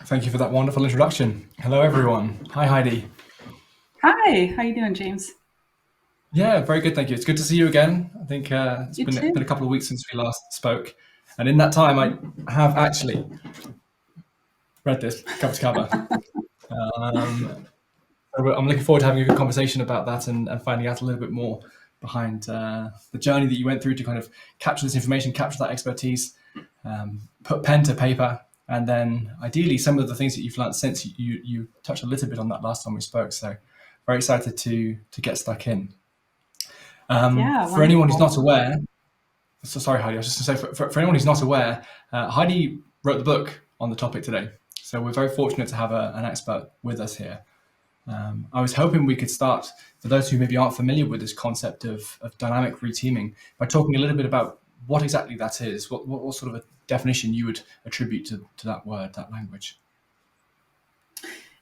Thank you for that wonderful introduction. Hello, everyone. Hi, Heidi. Hi, how you doing, James? Yeah, very good. Thank you. It's good to see you again. I think it's You been too. a couple of weeks since we last spoke, and in that time, I have actually read this cover to cover. Um, so I'm looking forward to having a good conversation about that and finding out a little bit more behind the journey that you went through to kind of capture this information, capture that expertise, put pen to paper, and then ideally some of the things that you've learned since you touched a little bit on that last time we spoke. So very excited to get stuck in. Yeah, For anyone who's wonderful. not aware, so sorry, Heidi, I was just going to say, for anyone who's not aware, Heidi wrote the book on the topic today. So we're very fortunate to have an expert with us here. I was hoping we could start, for those who maybe aren't familiar with this concept of dynamic reteaming, by talking a little bit about what exactly that is, what sort of a definition you would attribute to that word, that language.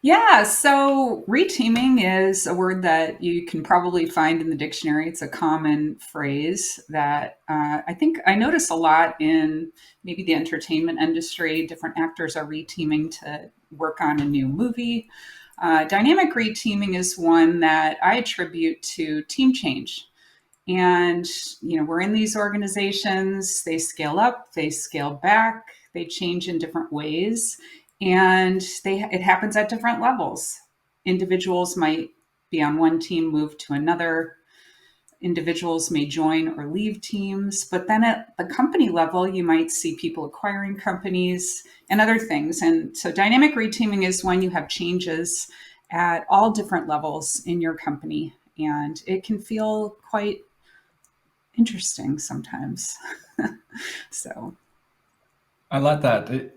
Yeah, so reteaming is a word that you can probably find in the dictionary. It's a common phrase that I think I notice a lot in maybe the entertainment industry. Different actors are reteaming to work on a new movie. Dynamic reteaming is one that I attribute to team change. And, we're in these organizations, they scale up, they scale back, they change in different ways, and it happens at different levels. Individuals might be on one team, move to another. Individuals may join or leave teams, but then at the company level, you might see people acquiring companies and other things. And so dynamic reteaming is when you have changes at all different levels in your company. And it can feel quite interesting sometimes. So, I like that.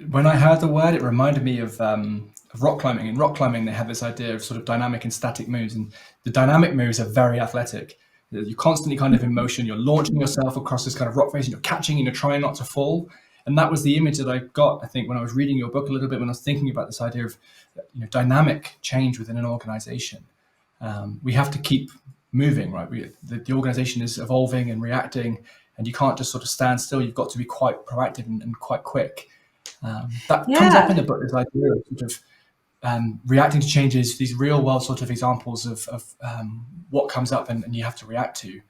When I heard the word, it reminded me of rock climbing. In rock climbing, they have this idea of sort of dynamic and static moves, and the dynamic moves are very athletic. You're constantly kind of in motion. You're launching yourself across this kind of rock face, and you're catching, and you're trying not to fall. And that was the image that I got, I think, when I was reading your book a little bit, when I was thinking about this idea of dynamic change within an organization. We have to keep moving, right? The organization is evolving and reacting, and you can't just sort of stand still. You've got to be quite proactive and quite quick. That comes up in yeah. the book, this idea of sort of reacting to changes, these real world sort of examples of what comes up and you have to react to.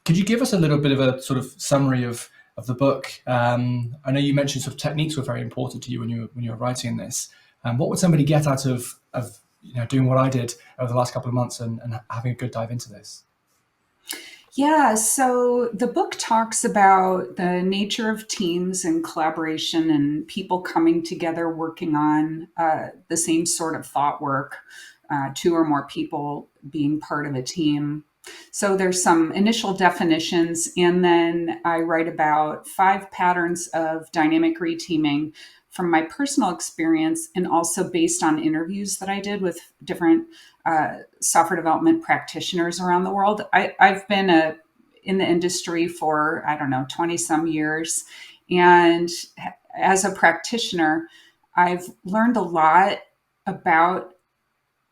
Could you give us a little bit of a sort of summary of the book? I know you mentioned sort of techniques were very important to you when you were writing this. What would somebody get out of doing what I did over the last couple of months and having a good dive into this? Yeah. So the book talks about the nature of teams and collaboration and people coming together working on the same sort of thought work, two or more people being part of a team. So there's some initial definitions, and then I write about 5 patterns of dynamic reteaming from my personal experience and also based on interviews that I did with different software development practitioners around the world. I've been in the industry for, I don't know, 20 some years. And as a practitioner, I've learned a lot about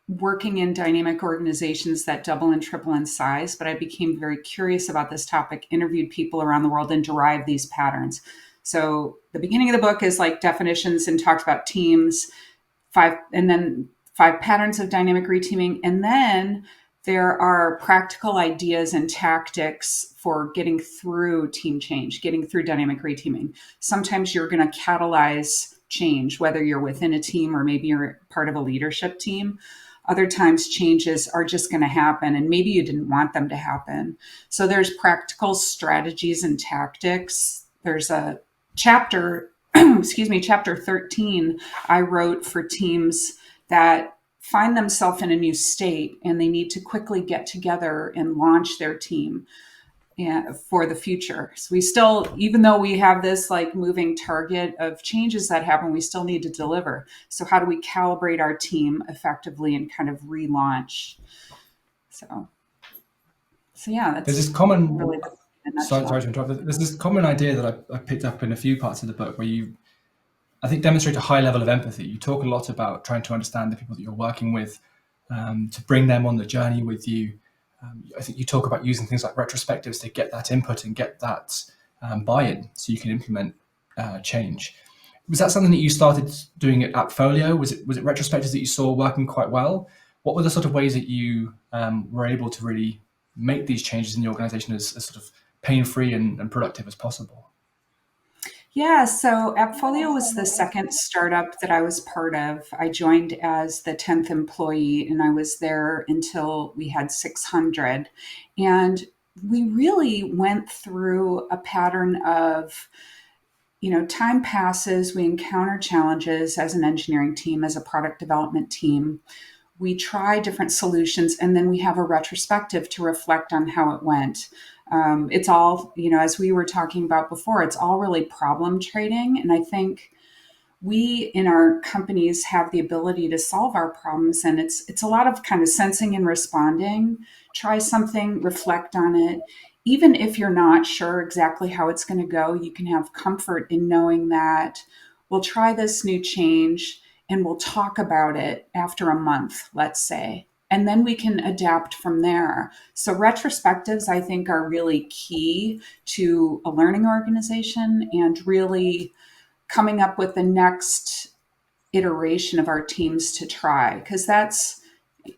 working in dynamic organizations that double and triple in size, but I became very curious about this topic, interviewed people around the world, and derived these patterns. So the beginning of the book is like definitions and talks about teams, and then 5 patterns of dynamic reteaming. And then there are practical ideas and tactics for getting through team change, getting through dynamic reteaming. Sometimes you're going to catalyze change, whether you're within a team or maybe you're part of a leadership team. Other times changes are just going to happen and maybe you didn't want them to happen. So there's practical strategies and tactics. There's a chapter, excuse me, chapter 13 I wrote for teams that find themselves in a new state and they need to quickly get together and launch their team for the future. So we still, even though we have this like moving target of changes that happen, we still need to deliver. So how do we calibrate our team effectively and kind of relaunch? So, so yeah, There's that's this common really the in a sorry nutshell. to interrupt. There's this common idea that I picked up in a few parts of the book where you, I think, demonstrate a high level of empathy. You talk a lot about trying to understand the people that you're working with, to bring them on the journey with you. I think you talk about using things like retrospectives to get that input and get that buy-in so you can implement change. Was that something that you started doing at Appfolio? Was it retrospectives that you saw working quite well? What were the sort of ways that you were able to really make these changes in the organization as sort of pain-free and productive as possible? Yeah, so Appfolio was the second startup that I was part of. I joined as the 10th employee and I was there until we had 600. And we really went through a pattern of, time passes, we encounter challenges as an engineering team, as a product development team. We try different solutions and then we have a retrospective to reflect on how it went. It's all, as we were talking about before, it's all really problem trading. And I think we in our companies have the ability to solve our problems. And it's a lot of kind of sensing and responding. Try something, reflect on it. Even if you're not sure exactly how it's going to go, you can have comfort in knowing that we'll try this new change and we'll talk about it after a month, let's say. And then we can adapt from there. So, retrospectives, I think, are really key to a learning organization and really coming up with the next iteration of our teams to try. Because that's,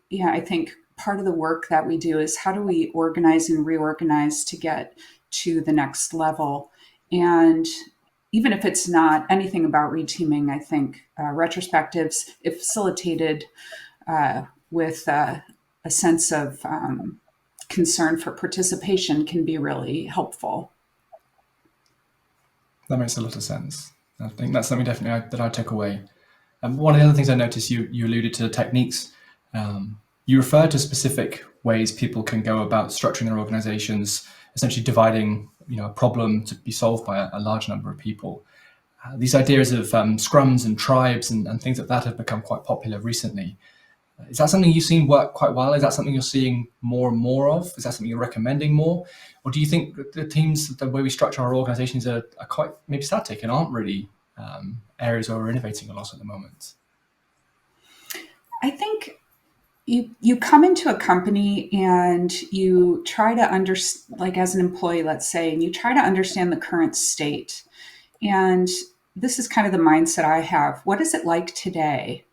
yeah, I think part of the work that we do is how do we organize and reorganize to get to the next level. And even if it's not anything about reteaming, I think retrospectives, if facilitated with a sense of concern for participation, can be really helpful. That makes a lot of sense. I think that's something definitely that I took away. One of the other things I noticed, you alluded to the techniques. You referred to specific ways people can go about structuring their organizations, essentially dividing a problem to be solved by a large number of people. These ideas of scrums and tribes and things like that have become quite popular recently. Is that something you've seen work quite well? Is that something you're seeing more and more of? Is that something you're recommending more? Or do you think that the teams, the way we structure our organizations are quite maybe static and aren't really areas where we're innovating a lot at the moment? I think you come into a company and you try to understand, like as an employee, let's say, and you try to understand the current state. And this is kind of the mindset I have. What is it like today?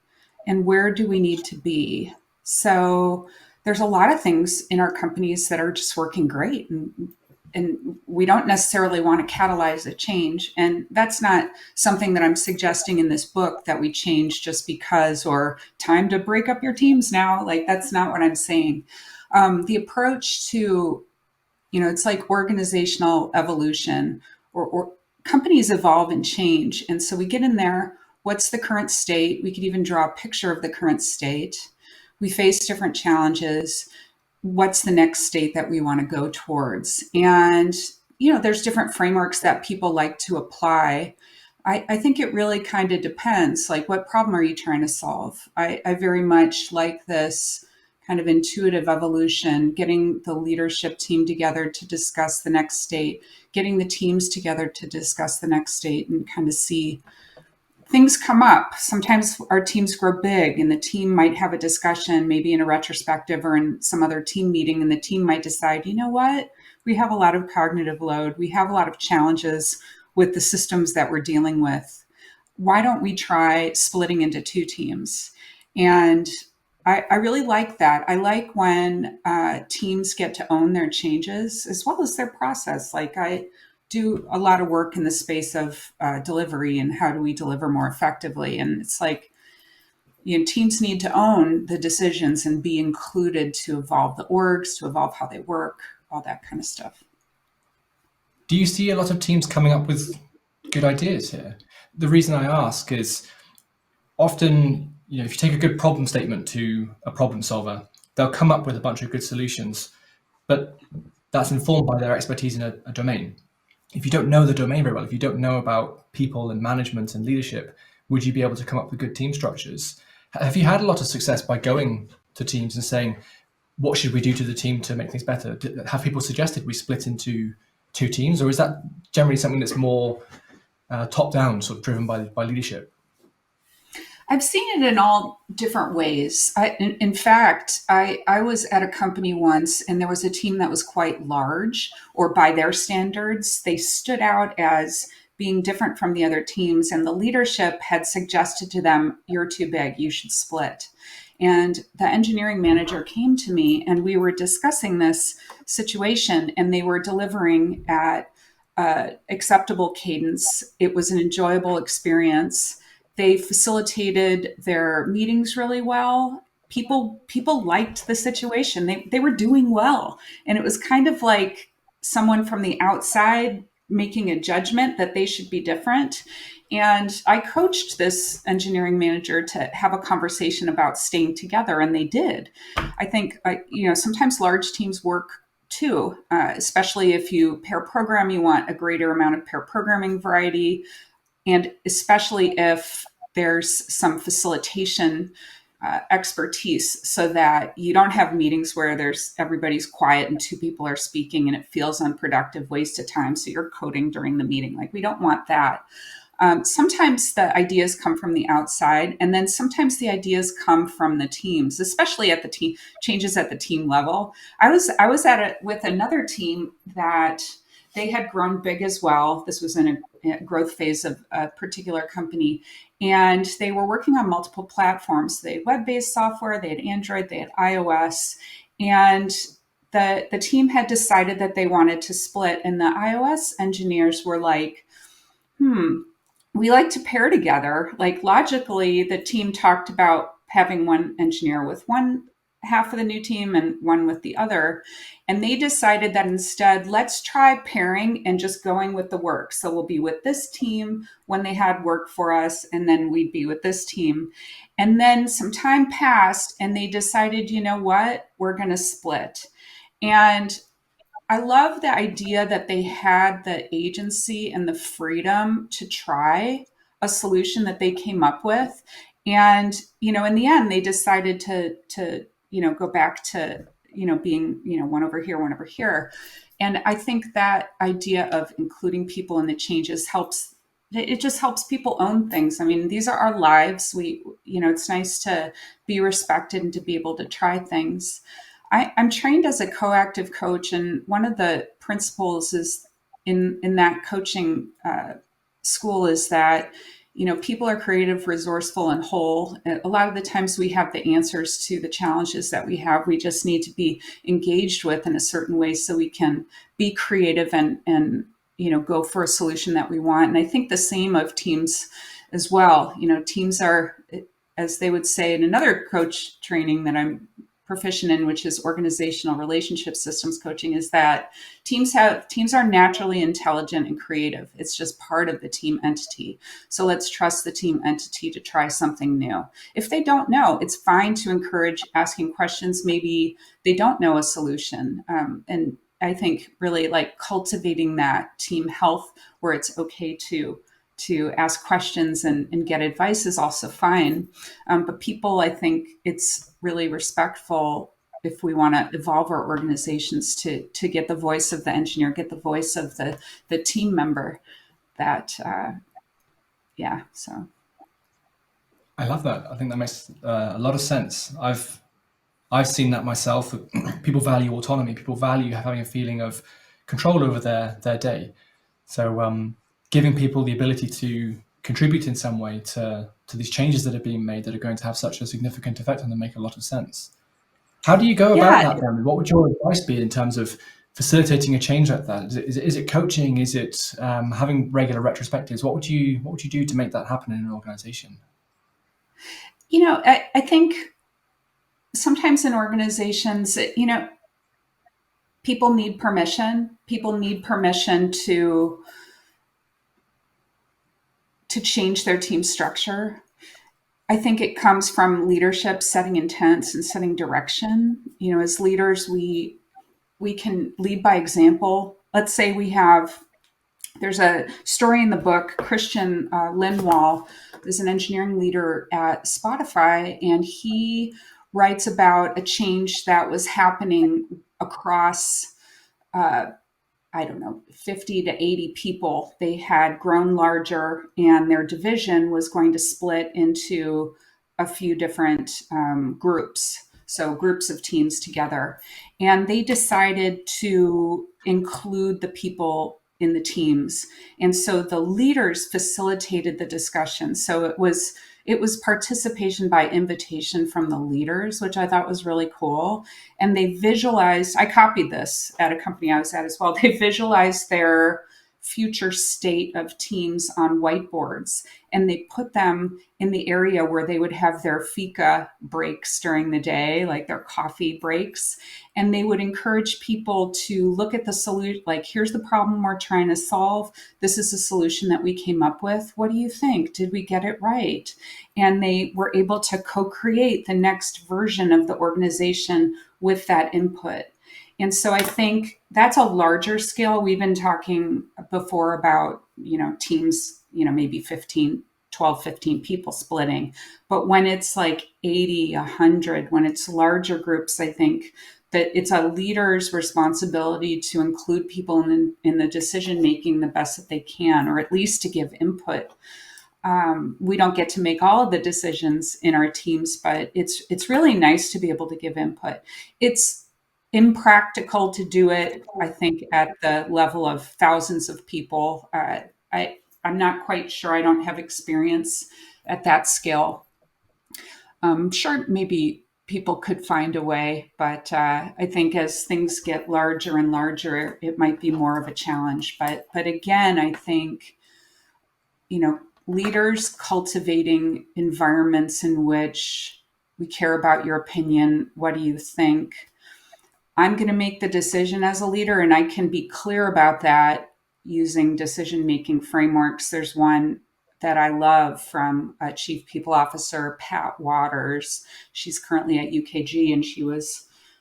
And where do we need to be? So there's a lot of things in our companies that are just working great. And we don't necessarily want to catalyze a change. And that's not something that I'm suggesting in this book that we change just because, or time to break up your teams now. Like, that's not what I'm saying. The approach to, it's like organizational evolution or companies evolve and change. And so we get in there. What's the current state? We could even draw a picture of the current state. We face different challenges. What's the next state that we want to go towards? And, there's different frameworks that people like to apply. I think it really kind of depends. Like, what problem are you trying to solve? I very much like this kind of intuitive evolution, getting the leadership team together to discuss the next state, getting the teams together to discuss the next state and kind of see things come up. Sometimes our teams grow big and the team might have a discussion, maybe in a retrospective or in some other team meeting, and the team might decide, you know what, we have a lot of cognitive load. We have a lot of challenges with the systems that we're dealing with. Why don't we try splitting into two teams? And I really like that. I like when teams get to own their changes as well as their process. Like, I do a lot of work in the space of delivery and how do we deliver more effectively. And it's like, teams need to own the decisions and be included to evolve the orgs, to evolve how they work, all that kind of stuff. Do you see a lot of teams coming up with good ideas here? The reason I ask is often, if you take a good problem statement to a problem solver, they'll come up with a bunch of good solutions, but that's informed by their expertise in a domain. If you don't know the domain very well, if you don't know about people and management and leadership, would you be able to come up with good team structures? Have you had a lot of success by going to teams and saying, what should we do to the team to make things better? Have people suggested we split into two teams, or is that generally something that's more top-down, sort of driven by leadership? I've seen it in all different ways. In fact, I was at a company once and there was a team that was quite large, or by their standards, they stood out as being different from the other teams. And the leadership had suggested to them, "You're too big, you should split." And the engineering manager came to me, and we were discussing this situation, and they were delivering at acceptable cadence. It was an enjoyable experience. They facilitated their meetings really well. People liked the situation. They were doing well, and it was kind of like someone from the outside making a judgment that they should be different. And I coached this engineering manager to have a conversation about staying together, and they did. I think sometimes large teams work too, especially if you pair program, you want a greater amount of pair programming variety, and especially if there's some facilitation expertise, so that you don't have meetings where everybody's quiet and two people are speaking and it feels unproductive, waste of time. So you're coding during the meeting. Like, we don't want that. Sometimes the ideas come from the outside, and then sometimes the ideas come from the teams, especially at the team changes at the team level. I was at it with another team that they had grown big as well. This was in a growth phase of a particular company, and they were working on multiple platforms. They had web-based software, they had Android, they had iOS, and the team had decided that they wanted to split. And the iOS engineers were like, we like to pair together. Like, logically, the team talked about having one engineer with one half of the new team and one with the other. And they decided that instead, let's try pairing and just going with the work. So we'll be with this team when they had work for us, and then we'd be with this team. And then some time passed, and they decided, you know what, we're going to split. And I love the idea that they had the agency and the freedom to try a solution that they came up with. And, in the end, they decided to go back to, being, one over here, one over here. And I think that idea of including people in the changes helps. It just helps people own things. I mean, these are our lives. It's nice to be respected and to be able to try things. I'm trained as a coactive coach, and one of the principles is in that coaching school is that people are creative, resourceful, and whole. A lot of the times we have the answers to the challenges that we have. We just need to be engaged with in a certain way so we can be creative and go for a solution that we want. And I think the same of teams as well. Teams are, as they would say in another coach training that I'm proficient in, which is organizational relationship systems coaching, is that teams are naturally intelligent and creative. It's just part of the team entity. So let's trust the team entity to try something new. If they don't know, it's fine to encourage asking questions. Maybe they don't know a solution. And I think really like cultivating that team health where it's okay to ask questions and get advice is also fine. But people, I think it's really respectful if we want to evolve our organizations to get the voice of the engineer, get the voice of the team member that, so. I love that. I think that makes a lot of sense. I've seen that myself. People value autonomy. People value having a feeling of control over their day. So giving people the ability to contribute in some way to these changes that are being made that are going to have such a significant effect on them make a lot of sense. How do you go about that then? What would your advice be in terms of facilitating a change like that? Is it coaching? Is it having regular retrospectives? What would you do to make that happen in an organization? I think sometimes in organizations, people need permission. People need permission to change their team structure. I think it comes from leadership setting intents and setting direction. As leaders, we can lead by example. Let's say there's a story in the book, Christian Linwall is an engineering leader at Spotify, and he writes about a change that was happening across 50 to 80 people. They had grown larger, and their division was going to split into a few different groups. So groups of teams together. And they decided to include the people in the teams. And so the leaders facilitated the discussion. So it was participation by invitation from the leaders, which I thought was really cool. And they visualized, I copied this at a company I was at as well. They visualized their future state of teams on whiteboards, and they put them in the area where they would have their fika breaks during the day, like their coffee breaks. And they would encourage people to look at the solution, like, here's the problem we're trying to solve. This is the solution that we came up with. What do you think? Did we get it right? And they were able to co-create the next version of the organization with that input. And so I think that's a larger scale. We've been talking before about, teams, maybe 15, 12, 15 people splitting. But when it's like 80, 100, when it's larger groups, I think that it's a leader's responsibility to include people in the decision making the best that they can, or at least to give input. We don't get to make all of the decisions in our teams, but it's really nice to be able to give input. It's impractical to do it, I think, at the level of thousands of people. I'm not quite sure. I don't have experience at that scale. Sure, maybe people could find a way, but I think as things get larger and larger, it might be more of a challenge. But again, I think, leaders cultivating environments in which we care about your opinion. What do you think? I'm going to make the decision as a leader, and I can be clear about that using decision making frameworks. There's one that I love from Chief People Officer Pat Waters. She's currently at UKG, and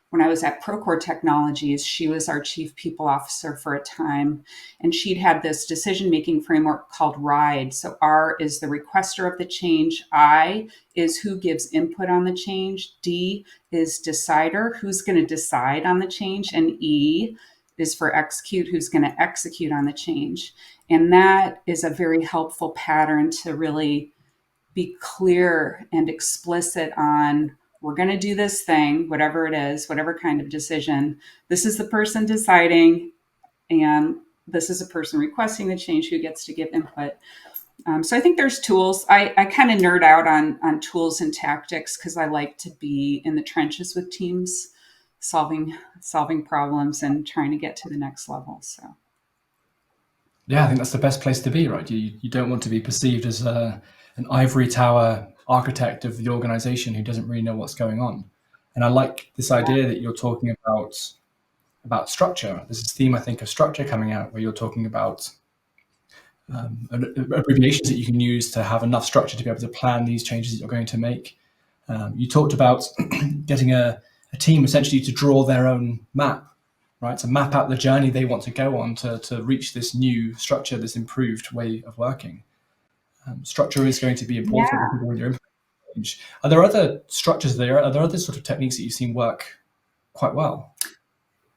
when I was at Procore Technologies, she was our Chief People Officer for a time. And she'd had this decision making framework called RIDE. So R is the requester of the change, I is who gives input on the change, D is decider, who's going to decide on the change, and E is for execute, who's going to execute on the change. And that is a very helpful pattern to really be clear and explicit on, we're going to do this thing, whatever it is, whatever kind of decision. This is the person deciding, and this is a person requesting the change who gets to give input. So I think there's tools. I kind of nerd out on tools and tactics because I like to be in the trenches with teams, solving problems and trying to get to the next level. So Yeah, I think that's the best place to be, right? You don't want to be perceived as an ivory tower architect of the organization who doesn't really know what's going on. And I like this idea that you're talking about structure. There's this theme, I think, of structure coming out where you're talking about abbreviations that you can use to have enough structure to be able to plan these changes that you're going to make. You talked about getting a team essentially to draw their own map, right? To map out the journey they want to go on to reach this new structure, this improved way of working. Structure is going to be important when you're implementing change. Are there other structures there? Are there other sort of techniques that you've seen work quite well?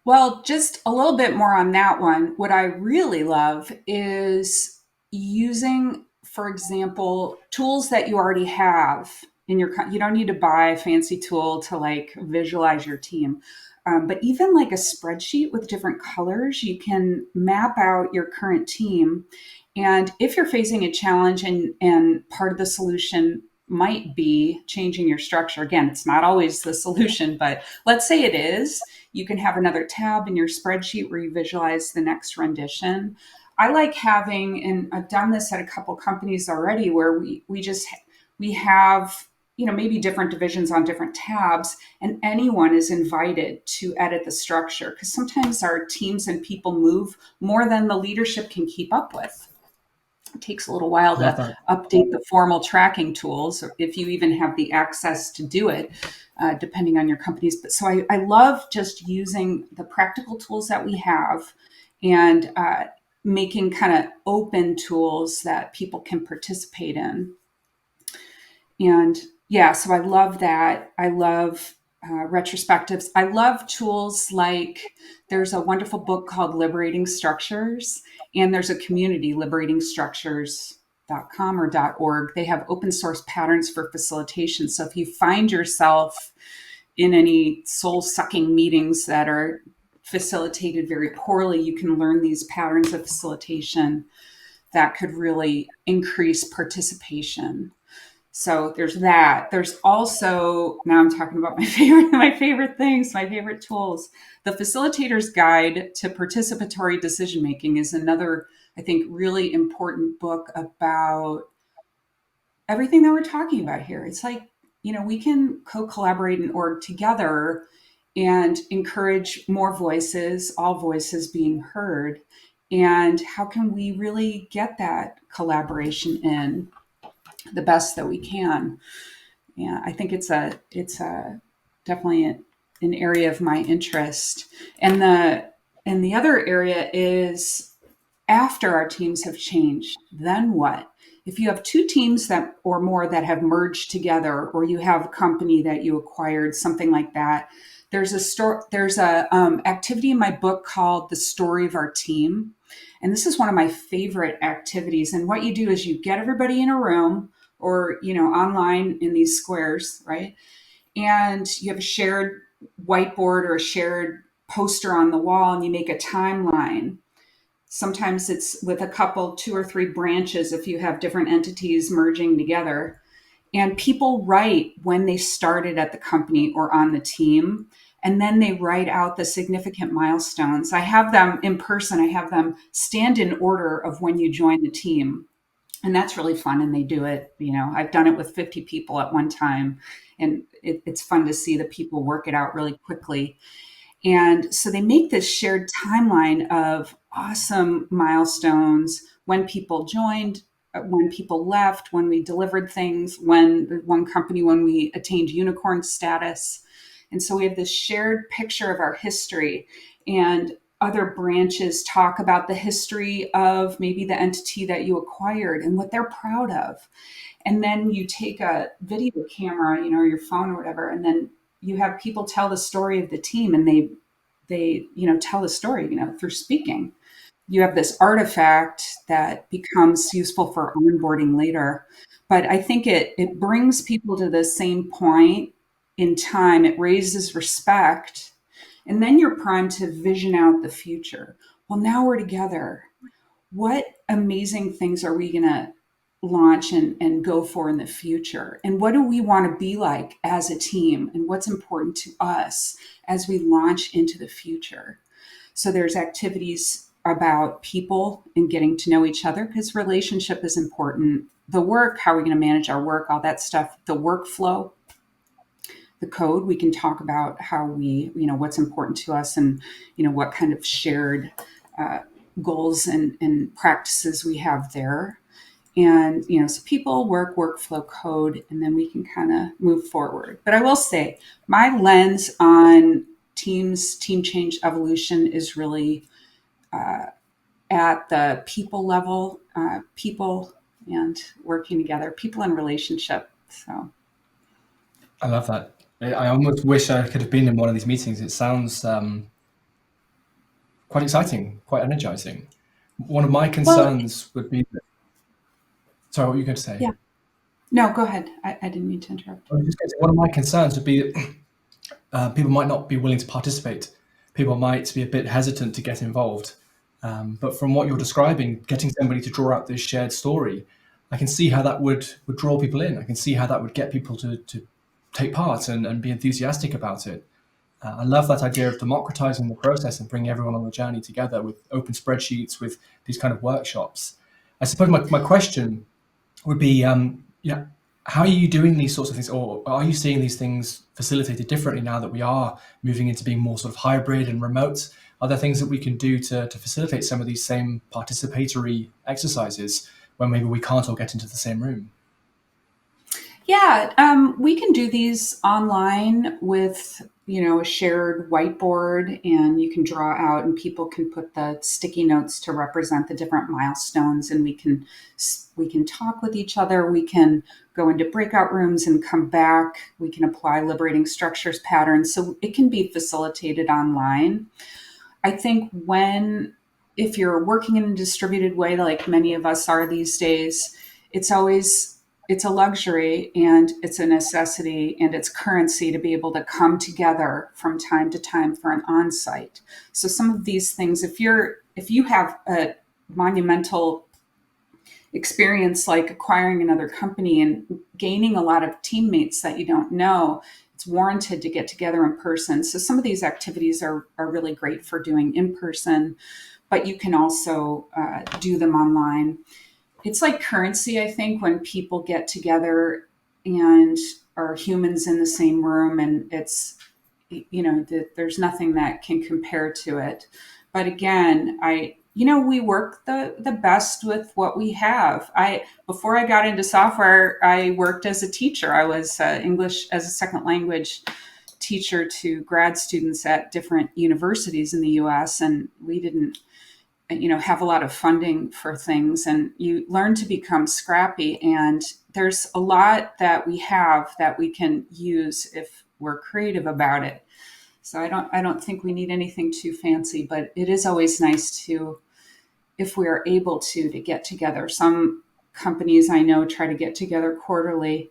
Well, just a little bit more on that one. What I really love is using, for example, tools that you already have in you don't need to buy a fancy tool to like visualize your team. But even like a spreadsheet with different colors, you can map out your current team. And if you're facing a challenge and part of the solution might be changing your structure, again, it's not always the solution, but let's say it is, you can have another tab in your spreadsheet where you visualize the next rendition. I like having, and I've done this at a couple companies already, where we have, maybe different divisions on different tabs, and anyone is invited to edit the structure, because sometimes our teams and people move more than the leadership can keep up with. It takes a little while to update the formal tracking tools, or if you even have the access to do it, depending on your companies. But so I love just using the practical tools that we have and making kind of open tools that people can participate in. And yeah, so I love that. I love retrospectives. I love tools like, there's a wonderful book called Liberating Structures, and there's a community, liberatingstructures.com or .org. They have open source patterns for facilitation. So if you find yourself in any soul sucking meetings that are facilitated very poorly, you can learn these patterns of facilitation that could really increase participation. So there's that. There's also, now I'm talking about my favorite things, my favorite tools. The Facilitator's Guide to Participatory Decision Making is another, I think, really important book about everything that we're talking about here. It's like, we can co-collaborate and org together and encourage more voices, all voices being heard. And how can we really get that collaboration in the best that we can? Yeah, I think it's a definitely an area of my interest. And the other area is, after our teams have changed, then what? If you have two teams that or more that have merged together, or you have a company that you acquired, something like that, there's a activity in my book called The Story of Our Team. And this is one of my favorite activities. And what you do is you get everybody in a room, or online in these squares, right? And you have a shared whiteboard or a shared poster on the wall, and you make a timeline. Sometimes it's with a couple, two or three branches if you have different entities merging together. And people write when they started at the company or on the team, and then they write out the significant milestones. I have them in person, I have them stand in order of when you join the team. And that's really fun. And they do it, I've done it with 50 people at one time. And it's fun to see the people work it out really quickly. And so they make this shared timeline of awesome milestones: when people joined, when people left, when we delivered things, when one company, when we attained unicorn status. And so we have this shared picture of our history, and other branches talk about the history of maybe the entity that you acquired and what they're proud of. And then you take a video camera, or your phone or whatever, and then you have people tell the story of the team, and they tell the story through speaking. You have this artifact that becomes useful for onboarding later. But I think it brings people to the same point in time. It raises respect, and then you're primed to vision out the future. Well, now we're together. What amazing things are we going to launch and go for in the future? And what do we want to be like as a team? And what's important to us as we launch into the future? So there's activities about people and getting to know each other, because relationship is important. The work, how are we going to manage our work, all that stuff, the workflow, the code, we can talk about how we, what's important to us, and, what kind of shared goals and practices we have there. And, so people, work, workflow, code, and then we can kind of move forward. But I will say my lens on team change evolution is really at the people level, people and working together, people and relationship. So I love that. I almost wish I could have been in one of these meetings. It sounds quite exciting, quite energizing. One of my concerns would be that, sorry, what were you going to say? Yeah. No, go ahead. I didn't mean to interrupt. I was just going to say, one of my concerns would be that people might not be willing to participate. People might be a bit hesitant to get involved. But from what you're describing, getting somebody to draw out this shared story, I can see how that would draw people in. I can see how that would get people to take part and be enthusiastic about it. I love that idea of democratizing the process and bringing everyone on the journey together with open spreadsheets, with these kind of workshops. I suppose my question would be, how are you doing these sorts of things, or are you seeing these things facilitated differently now that we are moving into being more sort of hybrid and remote? Are there things that we can do to facilitate some of these same participatory exercises when maybe we can't all get into the same room? Yeah, we can do these online with, a shared whiteboard, and you can draw out, and people can put the sticky notes to represent the different milestones, and we can talk with each other. We can go into breakout rooms and come back. We can apply liberating structures patterns. So it can be facilitated online. I think if you're working in a distributed way, like many of us are these days, it's always it's a luxury and it's a necessity and it's currency to be able to come together from time to time for an on-site. So some of these things, if you have a monumental experience like acquiring another company and gaining a lot of teammates that you don't know, it's warranted to get together in person. So some of these activities are really great for doing in person, but you can also do them online. It's like currency, I think, when people get together and are humans in the same room, and it's, there's nothing that can compare to it. But again, we work the best with what we have. Before I got into software, I worked as a teacher. I was English as a second language teacher to grad students at different universities in the US, and we didn't have a lot of funding for things, and you learn to become scrappy, and there's a lot that we have that we can use if we're creative about it. So I don't think we need anything too fancy, but it is always nice to, if we are able to get together. Some companies I know try to get together quarterly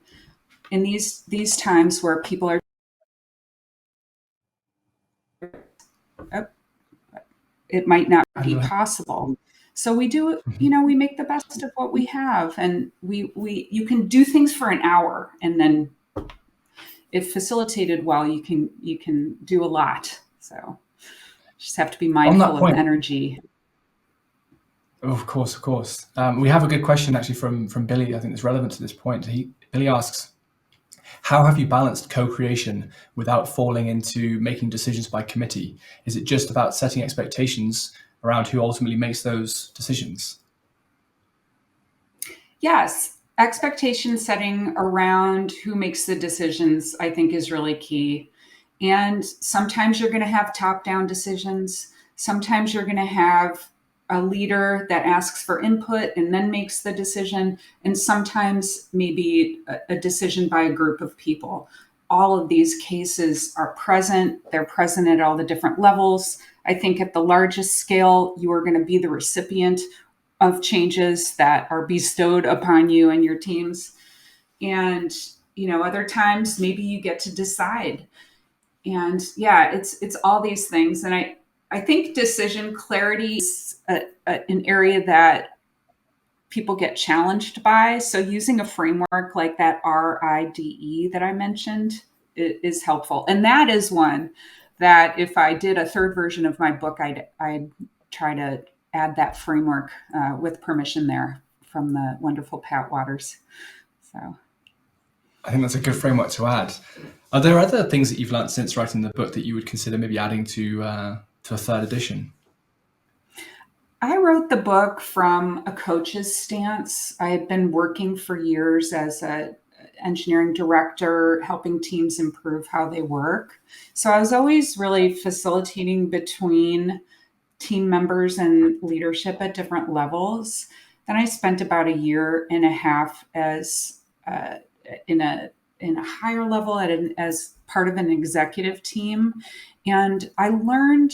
in these times where people are, it might not be And possible. So we do, we make the best of what we have, and you can do things for an hour, and then if facilitated well, you can do a lot. So just have to be on mindful that of point, energy. of course, of course. We have a good question actually from Billy. I think that's relevant to this point. Billy asks, how have you balanced co-creation without falling into making decisions by committee? Is it just about setting expectations around who ultimately makes those decisions? Yes, expectation setting around who makes the decisions, I think, is really key. And sometimes you're going to have top down decisions. Sometimes you're going to have a leader that asks for input and then makes the decision. And sometimes maybe a decision by a group of people. All of these cases are present. They're present at all the different levels. I think at the largest scale, you are going to be the recipient of changes that are bestowed upon you and your teams. And, other times maybe you get to decide. And yeah, it's all these things. And I think decision clarity is an area that people get challenged by. So using a framework like that RIDE that I mentioned is helpful. And that is one that if I did a third version of my book, I'd try to add that framework with permission there from the wonderful Pat Waters. So I think that's a good framework to add. Are there other things that you've learned since writing the book that you would consider maybe adding to a third edition? I wrote the book from a coach's stance. I had been working for years as a engineering director, helping teams improve how they work. So I was always really facilitating between team members and leadership at different levels. Then I spent about a year and a half as in a higher level as part of an executive team, and I learned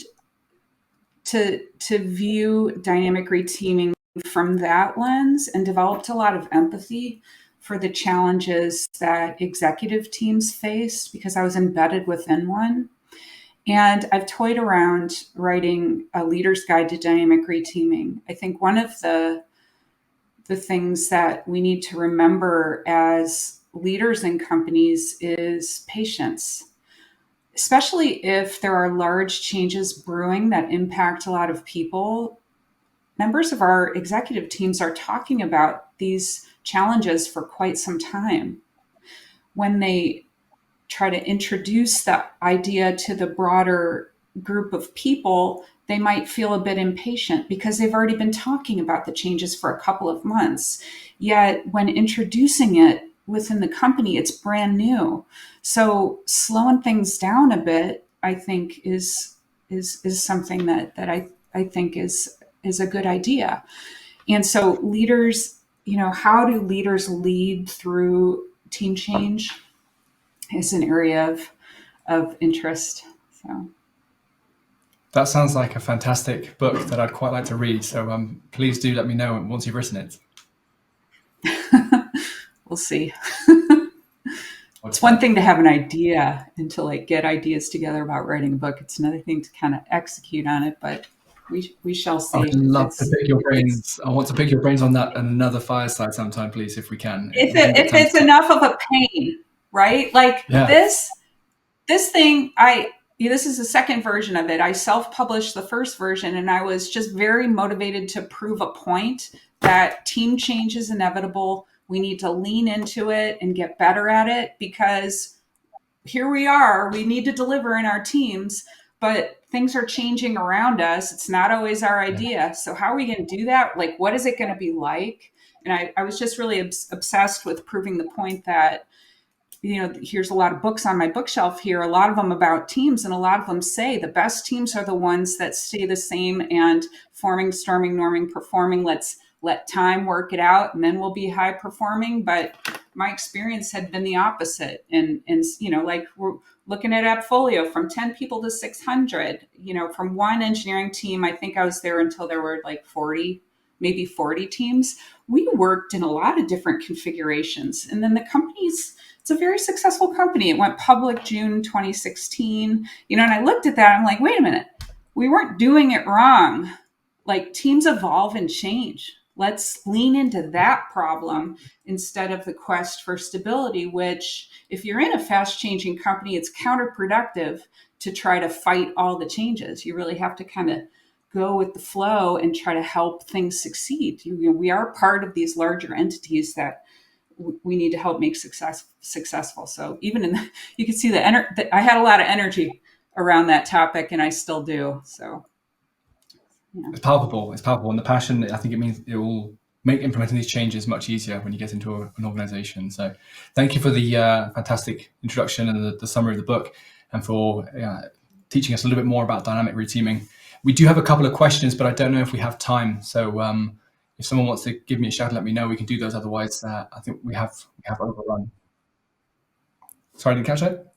to view dynamic reteaming from that lens and developed a lot of empathy for the challenges that executive teams faced because I was embedded within one. And I've toyed around writing a leader's guide to dynamic reteaming. I think one of the things that we need to remember as leaders in companies is patience, especially if there are large changes brewing that impact a lot of people. Members of our executive teams are talking about these challenges for quite some time. When they try to introduce the idea to the broader group of people, they might feel a bit impatient because they've already been talking about the changes for a couple of months. Yet when introducing it within the company, it's brand new. So slowing things down a bit, I think, is something that I think is a good idea. And so leaders, how do leaders lead through team change is an area of interest. So That sounds like a fantastic book that I'd quite like to read. So please do let me know once you've written it. we'll see. What's It's one that? thing to have an idea and to like get ideas together about writing a book. It's another thing to kind of execute on it, but we shall I would see love to pick your brains. I want to pick your brains on that another fireside sometime, please, if we can. We didn't get if time to it's talk. enough of a pain, right? Like Yeah. this thing, this is the second version of it. I self-published the first version, and I was just very motivated to prove a point that team change is inevitable. We need to lean into it and get better at it, because here we are, we need to deliver in our teams, but things are changing around us. It's not always our Yeah. idea. So how are we going to do that? Like, what is it going to be like? And I was just really obsessed with proving the point that, here's a lot of books on my bookshelf here, a lot of them about teams, and a lot of them say the best teams are the ones that stay the same and forming, storming, norming, performing. Let's let time work it out, and then we'll be high performing. But my experience had been the opposite. And like we're looking at Appfolio, from 10 people to 600, from one engineering team, I think I was there until there were like 40, maybe 40 teams. We worked in a lot of different configurations. And then it's a very successful company. It went public June 2016, and I looked at that. I'm like, wait a minute, we weren't doing it wrong. Like, teams evolve and change. Let's lean into that problem instead of the quest for stability, which, if you're in a fast changing company, it's counterproductive to try to fight all the changes. You really have to kind of go with the flow and try to help things succeed. We are part of these larger entities that we need to help make successful. So even you can see I had a lot of energy around that topic, and I still do. So yeah. It's palpable. It's palpable. And the passion, I think it means it will make implementing these changes much easier when you get into an organization. So thank you for the fantastic introduction and the summary of the book, and for teaching us a little bit more about dynamic reteaming. We do have a couple of questions, but I don't know if we have time. So if someone wants to give me a shout and let me know, we can do those. Otherwise, I think we have overrun. Sorry, didn't catch that?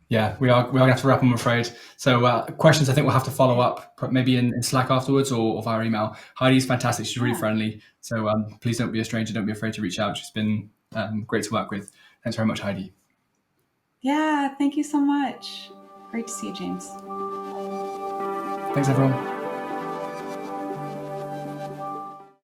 Yeah, we are going to have to wrap, I'm afraid. So questions, I think we'll have to follow up, maybe in Slack afterwards, or via email. Heidi's fantastic. She's really Yeah. friendly. So please don't be a stranger. Don't be afraid to reach out. She's been great to work with. Thanks very much, Heidi. Yeah, thank you so much. Great to see you, James. Thanks, everyone.